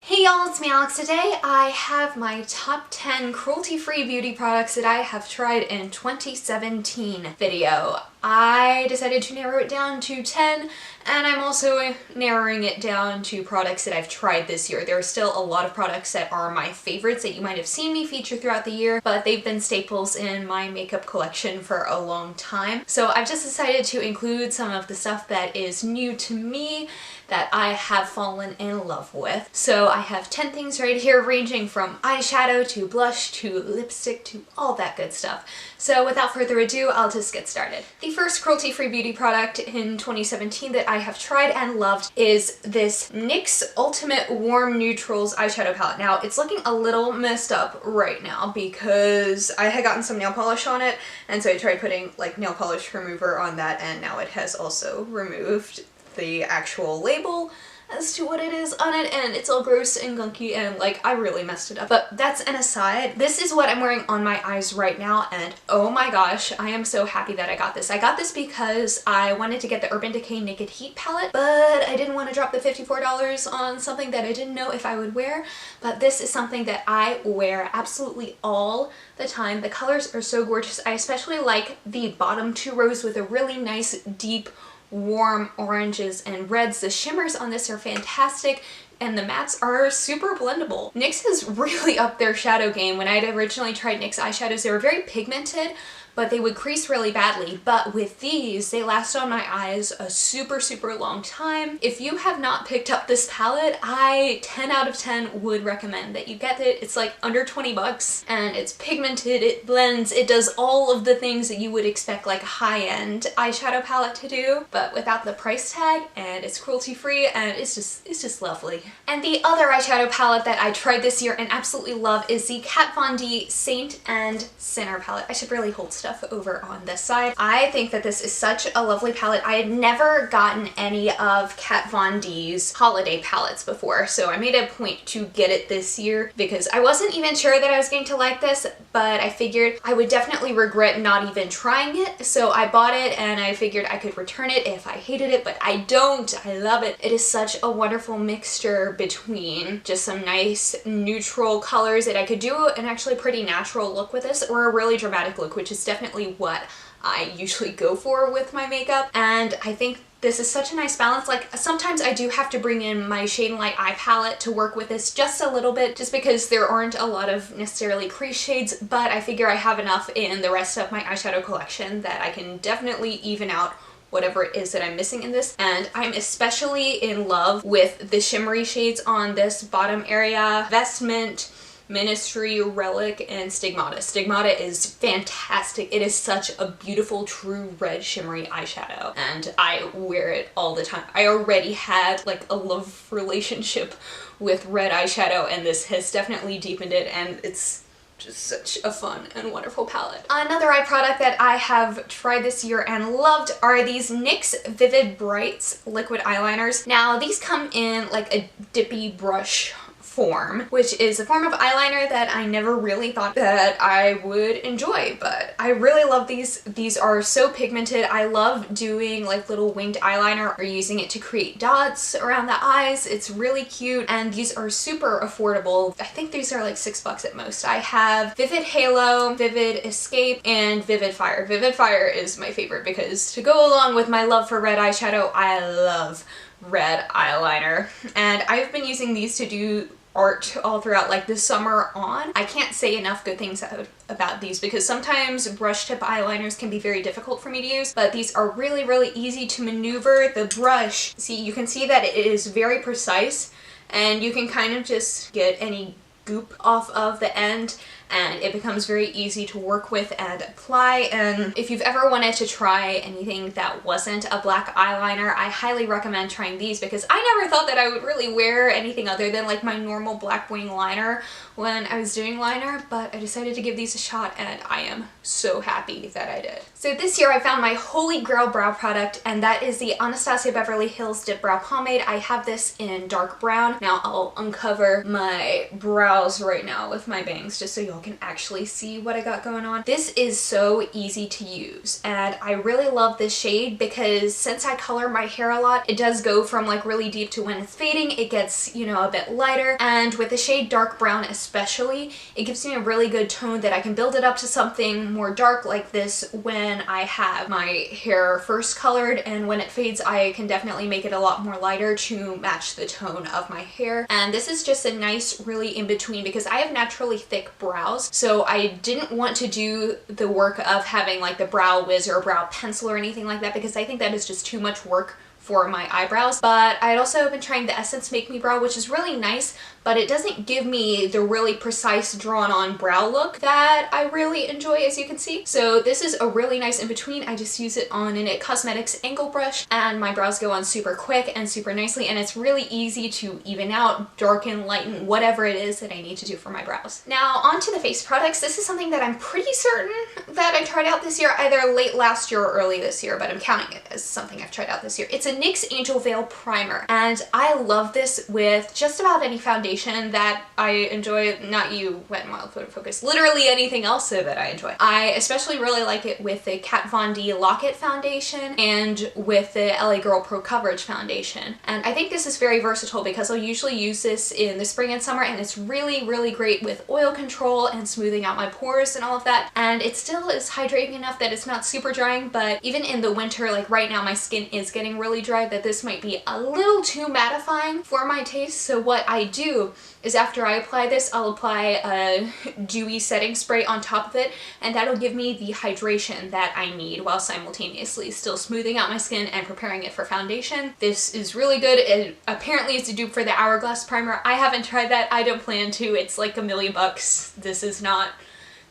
Hey y'all, it's me Alex. Today I have my top 10 cruelty-free beauty products that I have tried in 2017 video. I decided to narrow it down to 10, and I'm also narrowing it down to products that I've tried this year. There are still a lot of products that are my favorites that you might have seen me feature throughout the year, but they've been staples in my makeup collection for a long time. So I've just decided to include some of the stuff that is new to me that I have fallen in love with. So I have 10 things right here, ranging from eyeshadow to blush to lipstick to all that good stuff. So without further ado, I'll just get started. The first cruelty-free beauty product in 2017 that I have tried and loved is this NYX Ultimate Warm Neutrals eyeshadow palette. Now, it's looking a little messed up right now because I had gotten some nail polish on it, and so I tried putting like nail polish remover on that, and now it has also removed the actual label as to what it is on it, and it's all gross and gunky and like I really messed it up. But that's an aside. This is what I'm wearing on my eyes right now, and oh my gosh, I am so happy that I got this. I got this because I wanted to get the Urban Decay Naked Heat palette, but I didn't want to drop the $54 on something that I didn't know if I would wear. But this is something that I wear absolutely all the time. The colors are so gorgeous. I especially like the bottom two rows with a really nice deep warm oranges and reds. The shimmers on this are fantastic, and the mattes are super blendable. NYX has really upped their shadow game. When I had originally tried NYX eyeshadows, they were very pigmented, but they would crease really badly. But with these, they last on my eyes a super long time. If you have not picked up this palette, I 10 out of 10 would recommend that you get it. It's like under 20 bucks, and it's pigmented, it blends, it does all of the things that you would expect like a high-end eyeshadow palette to do, but without the price tag, and it's cruelty-free, and it's just lovely. And the other eyeshadow palette that I tried this year and absolutely love is the Kat Von D Saint and Sinner palette. I should really hold stuff over on this side. I think that this is such a lovely palette. I had never gotten any of Kat Von D's holiday palettes before, so I made a point to get it this year because I wasn't even sure that I was going to like this, but I figured I would definitely regret not even trying it, so I bought it and I figured I could return it if I hated it, but I don't. I love it. It is such a wonderful mixture between just some nice neutral colors that I could do an actually pretty natural look with this, or a really dramatic look, which is definitely what I usually go for with my makeup. And I think this is such a nice balance. Like, sometimes I do have to bring in my Shade and Light eye palette to work with this just a little bit, just because there aren't a lot of necessarily crease shades, but I figure I have enough in the rest of my eyeshadow collection that I can definitely even out whatever it is that I'm missing in this. And I'm especially in love with the shimmery shades on this bottom area: Vestment, Ministry, Relic, and Stigmata. Stigmata is fantastic. It is such a beautiful true red shimmery eyeshadow, and I wear it all the time. I already had like a love relationship with red eyeshadow, and this has definitely deepened it, and it's just such a fun and wonderful palette. Another eye product that I have tried this year and loved are these NYX Vivid Brights liquid eyeliners. Now, these come in like a dippy brush form, which is a form of eyeliner that I never really thought that I would enjoy, but I really love these. These are so pigmented. I love doing like little winged eyeliner or using it to create dots around the eyes. It's really cute, and these are super affordable. I think these are like $6 at most. I have Vivid Halo, Vivid Escape, and Vivid Fire. Vivid Fire is my favorite because to go along with my love for red eyeshadow, I love red eyeliner, and I've been using these to do art all throughout like the summer on. I can't say enough good things about these because sometimes brush tip eyeliners can be very difficult for me to use, but these are really easy to maneuver. The brush, see, you can see that it is very precise, and you can kind of just get any goop off of the end, and it becomes very easy to work with and apply. And if you've ever wanted to try anything that wasn't a black eyeliner, I highly recommend trying these, because I never thought that I would really wear anything other than like my normal black wing liner when I was doing liner, but I decided to give these a shot, and I am so happy that I did. So this year I found my holy grail brow product, and that is the Anastasia Beverly Hills Dipbrow Pomade. I have this in dark brown. Now I'll uncover my brows right now with my bangs just so you'll y'all can actually see what I got going on. This is so easy to use, and I really love this shade because since I color my hair a lot, it does go from like really deep to when it's fading, it gets, you know, a bit lighter. And with the shade dark brown especially, it gives me a really good tone that I can build it up to something more dark like this when I have my hair first colored, and when it fades I can definitely make it a lot more lighter to match the tone of my hair. And this is just a nice really in between because I have naturally thick brows, so I didn't want to do the work of having like the brow wiz or brow pencil or anything like that because I think that is just too much work for my eyebrows. But I'd also been trying the Essence Make Me Brow, which is really nice, but it doesn't give me the really precise drawn on brow look that I really enjoy, as you can see. So this is a really nice in between. I just use it on an IT Cosmetics angle brush and my brows go on super quick and super nicely, and it's really easy to even out, darken, lighten, whatever it is that I need to do for my brows. Now onto the face products. This is something that I'm pretty certain that I tried out this year, either late last year or early this year, but I'm counting it as something I've tried out this year. It's a NYX Angel Veil Primer, and I love this with just about any foundation that I enjoy. Not you, Wet n Wild Photo Focus, literally anything else that I enjoy. I especially really like it with the Kat Von D Lock-It foundation and with the LA Girl Pro Coverage foundation. And I think this is very versatile because I'll usually use this in the spring and summer, and it's really, really great with oil control and smoothing out my pores and all of that. And it still is hydrating enough that it's not super drying, but even in the winter, like right now my skin is getting really dry, that this might be a little too mattifying for my taste. So what I do is after I apply this, I'll apply a dewy setting spray on top of it, and that'll give me the hydration that I need while simultaneously still smoothing out my skin and preparing it for foundation. This is really good. It apparently is a dupe for the Hourglass primer. I haven't tried that. I don't plan to. It's like $1,000,000. This is not.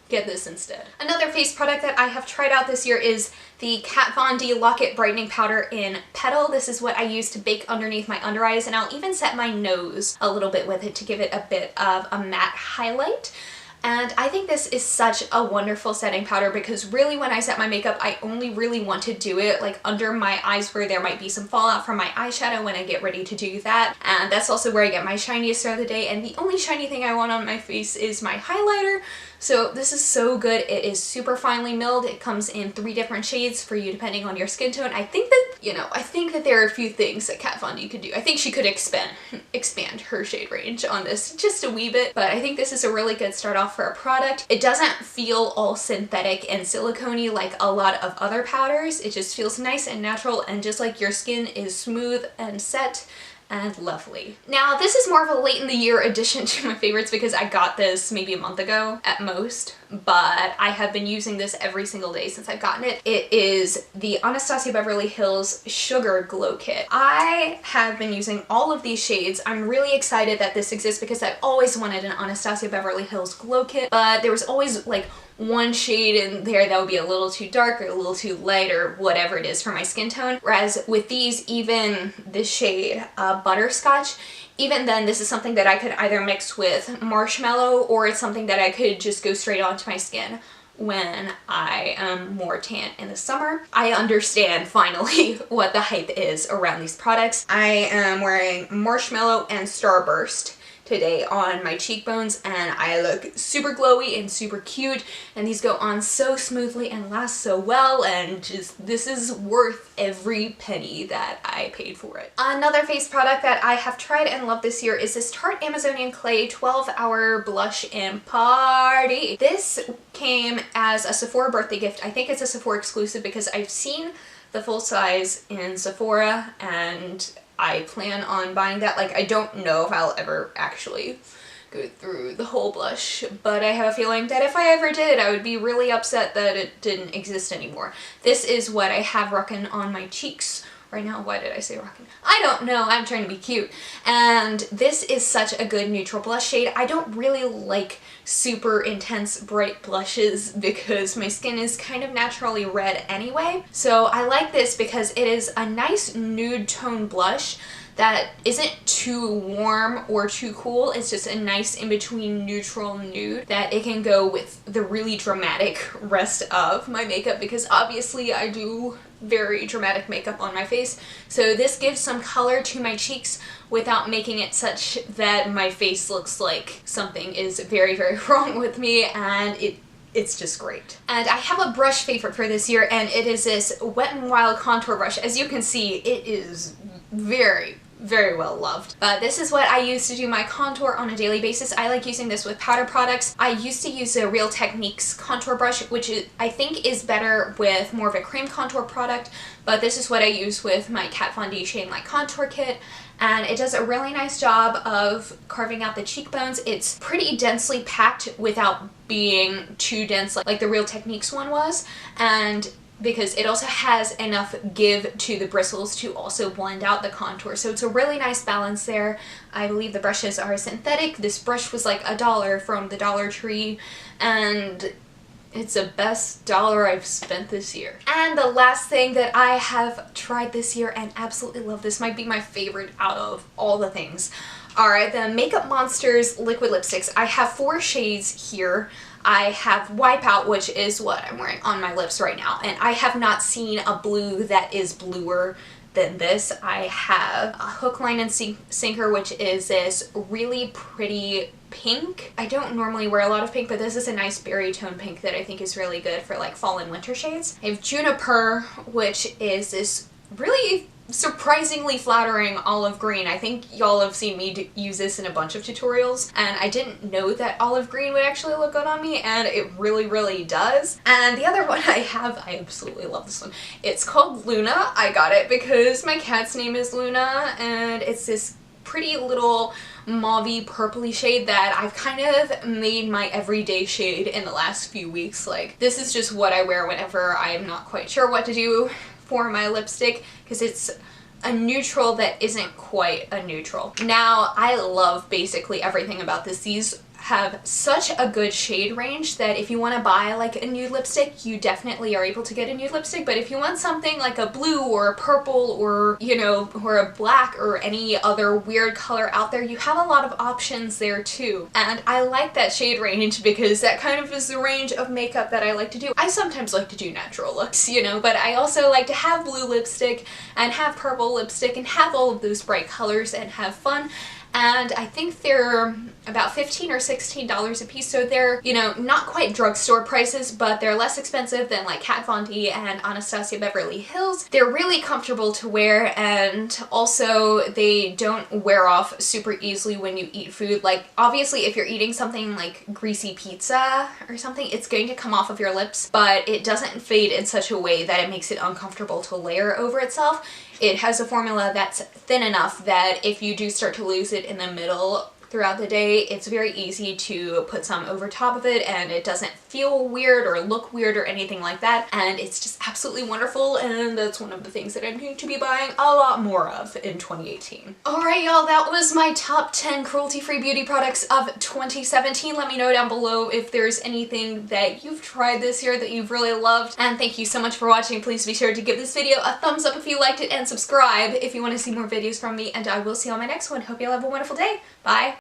Get this instead. Another face product that I have tried out this year is the Kat Von D Lock-It Brightening Powder in Petal. This is what I use to bake underneath my under eyes, and I'll even set my nose a little bit with it to give it a bit of a matte highlight. And I think this is such a wonderful setting powder because really when I set my makeup, I only really want to do it like under my eyes where there might be some fallout from my eyeshadow when I get ready to do that. And that's also where I get my shiniest throughout the day, and the only shiny thing I want on my face is my highlighter. So this is so good. It is super finely milled. It comes in 3 different shades for you depending on your skin tone. I think that, you know, I think that there are a few things that Kat Von D could do. I think she could expand her shade range on this just a wee bit, but I think this is a really good start off for a product. It doesn't feel all synthetic and silicone-y like a lot of other powders. It just feels nice and natural, and just like your skin is smooth and set and lovely. Now this is more of a late in the year addition to my favorites because I got this maybe a month ago at most, but I have been using this every single day since I've gotten it. It is the Anastasia Beverly Hills Sugar Glow Kit. I have been using all of these shades. I'm really excited that this exists because I've always wanted an Anastasia Beverly Hills Glow Kit, but there was always like one shade in there that would be a little too dark or a little too light or whatever it is for my skin tone. Whereas with these, even this shade Butterscotch, even then this is something that I could either mix with Marshmallow, or it's something that I could just go straight onto my skin when I am more tan in the summer. I understand finally what the hype is around these products. I am wearing Marshmallow and Starburst today on my cheekbones, and I look super glowy and super cute, and these go on so smoothly and last so well, and just this is worth every penny that I paid for it. Another face product that I have tried and loved this year is this Tarte Amazonian Clay 12-Hour Blush in Party. This came as a Sephora birthday gift. I think it's a Sephora exclusive because I've seen the full size in Sephora and I plan on buying that. Like, I don't know if I'll ever actually go through the whole blush, but I have a feeling that if I ever did, I would be really upset that it didn't exist anymore. This is what I have rocking on my cheeks right now. Why did I say rocking? I don't know, I'm trying to be cute. And this is such a good neutral blush shade. I don't really like super intense bright blushes because my skin is kind of naturally red anyway. So I like this because it is a nice nude tone blush that isn't too warm or too cool. It's just a nice in-between neutral nude that it can go with the really dramatic rest of my makeup, because obviously I do very dramatic makeup on my face. So this gives some color to my cheeks without making it such that my face looks like something is very, very wrong with me, and it's just great. And I have a brush favorite for this year, and it is this Wet n Wild contour brush. As you can see, it is very, very well loved. This is what I use to do my contour on a daily basis. I like using this with powder products. I used to use a Real Techniques contour brush, which I think is better with more of a cream contour product, but this is what I use with my Kat Von D Shade Light Contour Kit, and it does a really nice job of carving out the cheekbones. It's pretty densely packed without being too dense like the Real Techniques one was, and because it also has enough give to the bristles to also blend out the contour. So it's a really nice balance there. I believe the brushes are synthetic. This brush was like $1 from the Dollar Tree, and it's the best dollar I've spent this year. And the last thing that I have tried this year and absolutely love, this might be my favorite out of all the things, are the Makeup Monsters liquid lipsticks. I have 4 shades here. I have Wipeout, which is what I'm wearing on my lips right now, and I have not seen a blue that is bluer than this. I have a Hook, Line, and Sinker, which is this really pretty pink. I don't normally wear a lot of pink, but this is a nice berry tone pink that I think is really good for like fall and winter shades. I have Juniper, which is this really surprisingly flattering olive green. I think y'all have seen me use this in a bunch of tutorials, and I didn't know that olive green would actually look good on me, and it really, really does. And the other one I have, I absolutely love this one. It's called Luna. I got it because my cat's name is Luna, and it's this pretty little mauvey purpley shade that I've kind of made my everyday shade in the last few weeks. Like, this is just what I wear whenever I'm not quite sure what to do for my lipstick, because it's a neutral that isn't quite a neutral. Now, I love basically everything about this. These have such a good shade range that if you want to buy like a nude lipstick, you definitely are able to get a nude lipstick, but if you want something like a blue or a purple or, you know, or a black or any other weird color out there, you have a lot of options there too. And I like that shade range because that kind of is the range of makeup that I like to do. I sometimes like to do natural looks, you know, but I also like to have blue lipstick and have purple lipstick and have all of those bright colors and have fun. And I think they're about $15 or $16 a piece, so they're, you know, not quite drugstore prices, but they're less expensive than like Kat Von D and Anastasia Beverly Hills. They're really comfortable to wear, and also they don't wear off super easily when you eat food. Like, obviously if you're eating something like greasy pizza or something, it's going to come off of your lips, but it doesn't fade in such a way that it makes it uncomfortable to layer over itself. It has a formula that's thin enough that if you do start to lose it in the middle throughout the day, it's very easy to put some over top of it, and it doesn't feel weird or look weird or anything like that, and it's just absolutely wonderful, and that's one of the things that I'm going to be buying a lot more of in 2018. Alright y'all, that was my top 10 cruelty-free beauty products of 2017. Let me know down below if there's anything that you've tried this year that you've really loved, and thank you so much for watching. Please be sure to give this video a thumbs up if you liked it, and subscribe if you want to see more videos from me, and I will see you on my next one. Hope you all have a wonderful day. Bye!